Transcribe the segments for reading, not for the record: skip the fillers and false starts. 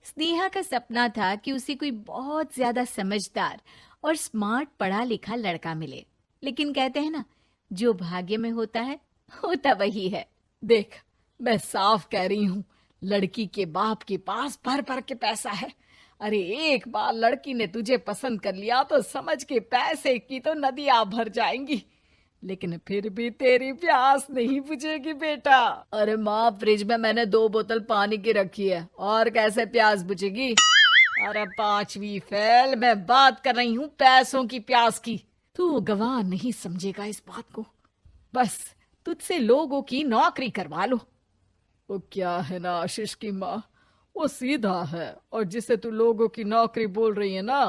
स्नेहा का सपना था कि उसे कोई बहुत ज्यादा समझदार और स्मार्ट पढ़ा लिखा लड़का मिले। लेकिन कहते हैं ना, जो भाग्य में होता है होता वही है। देख, मैं साफ कह रही हूँ, लड़की के बाप के पास भर भर के पैसा है। अरे एक बार लड़की ने तुझे पसंद कर लिया तो समझ के पैसे की तो नदियां भर जाएंगी, लेकिन फिर भी तेरी प्यास नहीं बुझेगी बेटा। अरे माँ, फ्रिज में मैंने 2 बोतल पानी की रखी है, और कैसे प्यास बुझेगी? अरे पांचवी फेल, मैं बात कर रही हूँ पैसों की प्यास की। तू गवाह नहीं समझेगा इस बात को। बस तुझसे लोगों की नौकरी करवा लो। वो क्या है ना आशीष की माँ, वो सीधा है, और जिसे तू लोगों की नौकरी बोल रही है ना,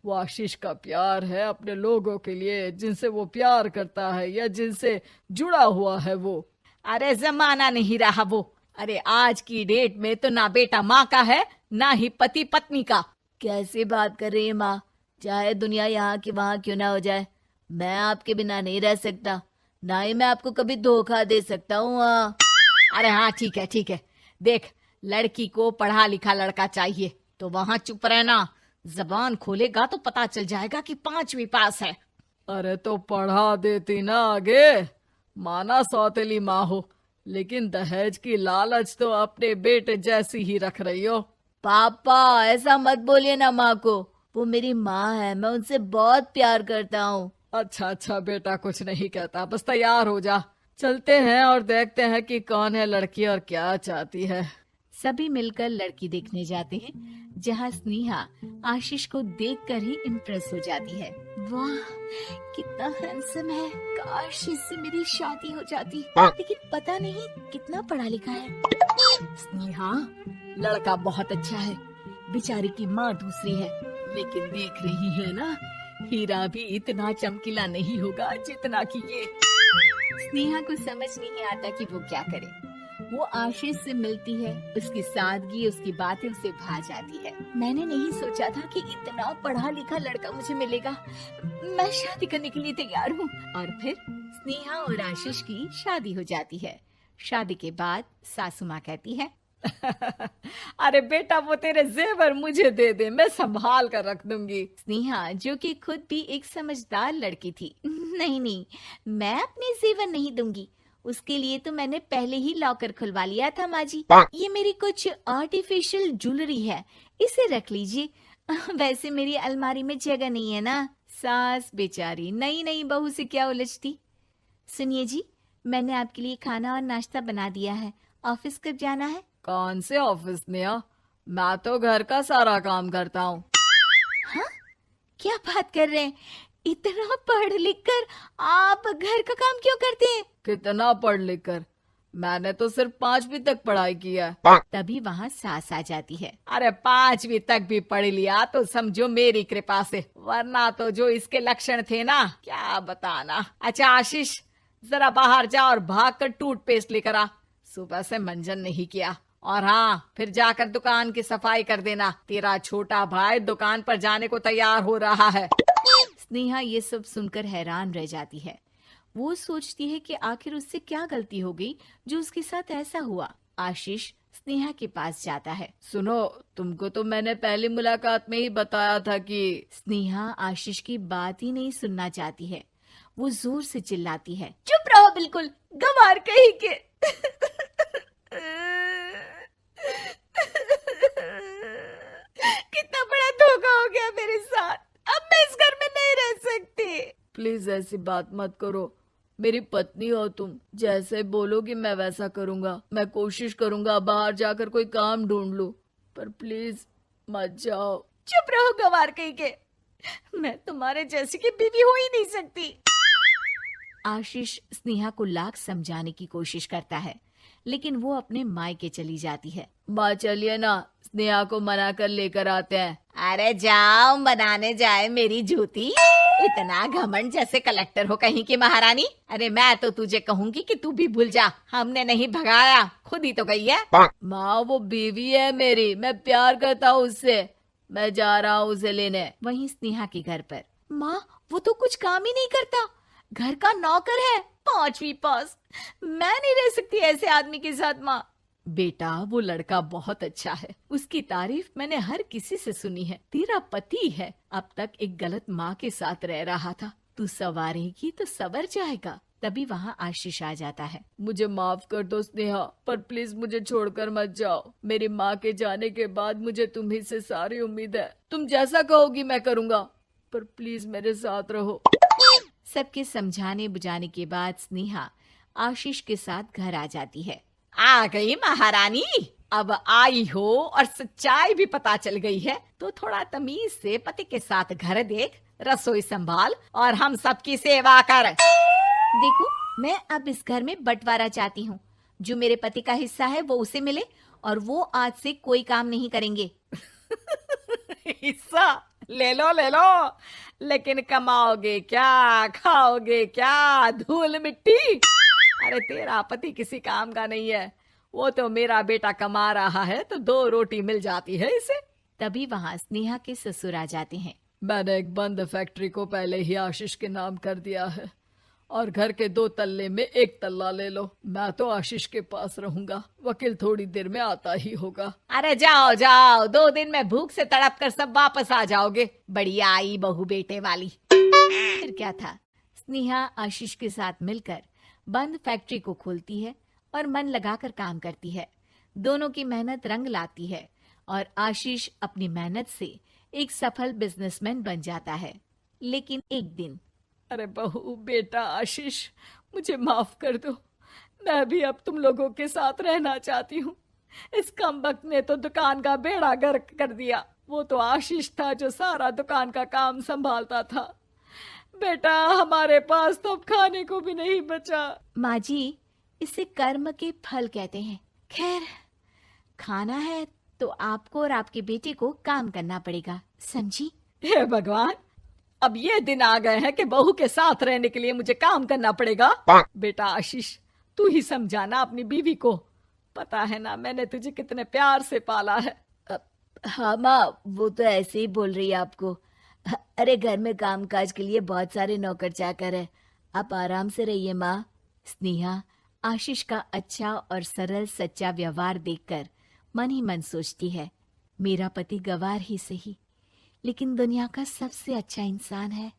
वो आशीष का प्यार है अपने लोगों के लिए, जिनसे वो प्यार करता है या जिनसे जुड़ा हुआ है वो। अरे जमाना नहीं रहा वो। अरे आज की डेट में तो ना बेटा माँ का है, ना ही पति पत्नी का। कैसी बात कर रही है माँ? चाहे दुनिया यहाँ की वहाँ क्यों ना हो जाए, मैं आपके बिना नहीं रह सकता, ना ही मैं आपको कभी धोखा दे सकता हूँ। अरे हाँ, ठीक है ठीक है। देख, लड़की को पढ़ा लिखा लड़का चाहिए तो वहां चुप रहना। जबान खोलेगा तो पता चल जाएगा कि पांचवी पास है। अरे तो पढ़ा देती ना आगे। माना सौतेली माँ हो, लेकिन दहेज की लालच तो अपने बेटे जैसी ही रख रही हो। पापा ऐसा मत बोलिए ना माँ को, वो मेरी माँ है, मैं उनसे बहुत प्यार करता हूँ। अच्छा अच्छा बेटा, कुछ नहीं कहता, बस तैयार हो जा, चलते हैं और देखते हैं कि कौन है लड़की और क्या चाहती है। सभी मिलकर लड़की देखने जाते हैं, जहाँ स्नेहा आशीष को देखकर ही इम्प्रेस हो जाती है। वाह, कितना हैंडसम है। काश इससे मेरी शादी हो जाती, लेकिन पता नहीं कितना पढ़ा लिखा है। स्नेहा, लड़का बहुत अच्छा है, बेचारी की माँ दूसरी है, लेकिन देख रही है ना, हीरा भी इतना चमकीला नहीं होगा जितना कि ये। स्नेहा को समझ नहीं आता कि वो क्या करे। वो आशीष से मिलती है, उसकी सादगी, उसकी बातें उसे भा जाती है। मैंने नहीं सोचा था कि इतना पढ़ा लिखा लड़का मुझे मिलेगा। मैं शादी करने के लिए तैयार हूँ। और फिर स्नेहा और आशीष की शादी हो जाती है। शादी के बाद सासू माँ कहती है, अरे बेटा, वो तेरे जेवर मुझे दे दे, मैं संभाल कर रख दूंगी। स्नेहा, जो कि खुद भी एक समझदार लड़की थी, नहीं नहीं, मैं अपने जेवर नहीं दूंगी। उसके लिए तो मैंने पहले ही लॉकर खुलवा लिया था माँ जी। ये मेरी कुछ आर्टिफिशियल ज्वेलरी है, इसे रख लीजिए। वैसे मेरी अलमारी में जगह नहीं है ना। सास बेचारी नई नई बहू से क्या उलझती। सुनिए जी, मैंने आपके लिए खाना और नाश्ता बना दिया है। ऑफिस कब जाना है? कौन से ऑफिस में? मैं तो घर का सारा काम करता हूँ। हाँ, क्या बात कर रहे हैं? इतना पढ़ लिख कर आप घर का काम क्यों करते हैं? कितना पढ़ लिख कर? मैंने तो सिर्फ 5वीं तक पढ़ाई की है। तभी वहाँ सास आ जाती है। अरे 5वीं तक भी पढ़ लिया तो समझो मेरी कृपा से, वरना तो जो इसके लक्षण थे ना, क्या बताना। अच्छा आशीष, जरा बाहर जा और भाग कर टूथपेस्ट लेकर आ। सुबह से मंजन नहीं किया। और हाँ, फिर जाकर दुकान की सफाई कर देना। तेरा छोटा भाई दुकान पर जाने को तैयार हो रहा है। स्नेहा ये सब सुनकर हैरान रह जाती है। वो सोचती है कि आखिर उससे क्या गलती हो गई जो उसके साथ ऐसा हुआ। आशीष स्नेहा के पास जाता है। सुनो, तुमको तो मैंने पहली मुलाकात में ही बताया था कि। स्नेहा आशीष की बात ही नहीं सुनना चाहती है। वो जोर से चिल्लाती है, चुप रहो बिल्कुल, गंवार कहीं के। कितना बड़ा धोखा हो गया मेरे साथ। अब मैं इस घर में नहीं रह सकती। प्लीज ऐसी बात मत करो, मेरी पत्नी हो तुम, जैसे बोलोगी मैं वैसा करूंगा। मैं कोशिश करूंगा बाहर जाकर कोई काम ढूंढ लूं, पर प्लीज मत जाओ। चुप रहो गंवार कहीं के, मैं तुम्हारे जैसी की बीवी हो ही नहीं सकती। आशीष स्नेहा को लाख समझाने की कोशिश करता है, लेकिन वो अपने मायके चली जाती है। माँ चलिए ना, स्नेहा को मना कर लेकर आते हैं। अरे जाओ, बनाने जाए मेरी जूती। इतना घमंड, जैसे कलेक्टर हो कहीं की महारानी। अरे मैं तो तुझे कहूंगी कि तू भी भूल जा, हमने नहीं भगाया, खुद ही तो गई है। माँ वो बीवी है मेरी, मैं प्यार करता हूँ उससे, मैं जा रहा हूँ उसे लेने। वहीं स्नेहा के घर पर, माँ वो तो कुछ काम ही नहीं करता, घर का नौकर है, 5वीं पास। मैं नहीं रह सकती ऐसे आदमी के साथ माँ। बेटा वो लड़का बहुत अच्छा है, उसकी तारीफ मैंने हर किसी से सुनी है। तेरा पति है, अब तक एक गलत माँ के साथ रह रहा था, तू संवारेगी तो संवर जाएगा। तभी वहाँ आशीष आ जाता है। मुझे माफ कर दो स्नेहा, पर प्लीज मुझे छोड़कर मत जाओ। मेरी माँ के जाने के बाद मुझे तुम्ही से सारी उम्मीद है। तुम जैसा कहोगी मैं करूँगा, पर प्लीज मेरे साथ रहो। सबके समझाने बुझाने के बाद स्नेहा आशीष के साथ घर आ जाती है। आ गई महारानी, अब आई हो और सच्चाई भी पता चल गई है, तो थोड़ा तमीज से पति के साथ घर देख, रसोई संभाल और हम सबकी सेवा कर। देखो, मैं अब इस घर में बंटवारा चाहती हूँ। जो मेरे पति का हिस्सा है वो उसे मिले और वो आज से कोई काम नहीं करेंगे। हिस्सा ले लो, लेकिन कमाओगे क्या, खाओगे क्या, धूल मिट्टी। अरे तेरा पति किसी काम का नहीं है, वो तो मेरा बेटा कमा रहा है तो 2 रोटी मिल जाती है इसे। तभी वहाँ स्नेहा के ससुर आ जाते हैं। मैंने एक बंद फैक्ट्री को पहले ही आशीष के नाम कर दिया है और घर के 2 तल्ले में 1 तल्ला ले लो। मैं तो आशीष के पास रहूंगा, वकील थोड़ी देर में आता ही होगा। अरे जाओ जाओ, 2 दिन में भूख से तड़प कर सब वापस आ जाओगे। बढ़िया आई बहू बेटे वाली। फिर क्या था, स्नेहा आशीष के साथ मिलकर बंद फैक्ट्री को खोलती है और मन लगाकर काम करती है। दोनों की मेहनत रंग लाती है और आशीष अपनी मेहनत से एक सफल बिजनेसमैन बन जाता है। लेकिन एक दिन, अरे बहू बेटा आशीष, मुझे माफ कर दो, मैं भी अब तुम लोगों के साथ रहना चाहती हूँ। इस कमबख्त ने तो दुकान का बेड़ा गर्क कर दिया। वो तो आशीष था जो सारा दुकान का काम संभालता था। बेटा हमारे पास तो अब खाने को भी नहीं बचा। माँ जी, इसे कर्म के फल कहते हैं। खैर, खाना है तो आपको और आपके बेटे को काम करना पड़ेगा, समझी? हे भगवान, अब ये दिन आ गए हैं कि बहू के साथ रहने के लिए मुझे काम करना पड़ेगा। बेटा आशीष, तू ही समझाना अपनी बीवी को। पता है ना मैंने तुझे कितने प्यार से पाला है। हाँ माँ, वो तो ऐसे ही बोल रही है आपको। अरे घर में कामकाज के लिए बहुत सारे नौकर चाकर है, आप आराम से रहिए माँ। स्नेहा आशीष का अच्छा और सरल सच्चा व्यवहार देखकर मन ही मन सोचती है, मेरा पति गवार ही सही, लेकिन दुनिया का सबसे अच्छा इंसान है।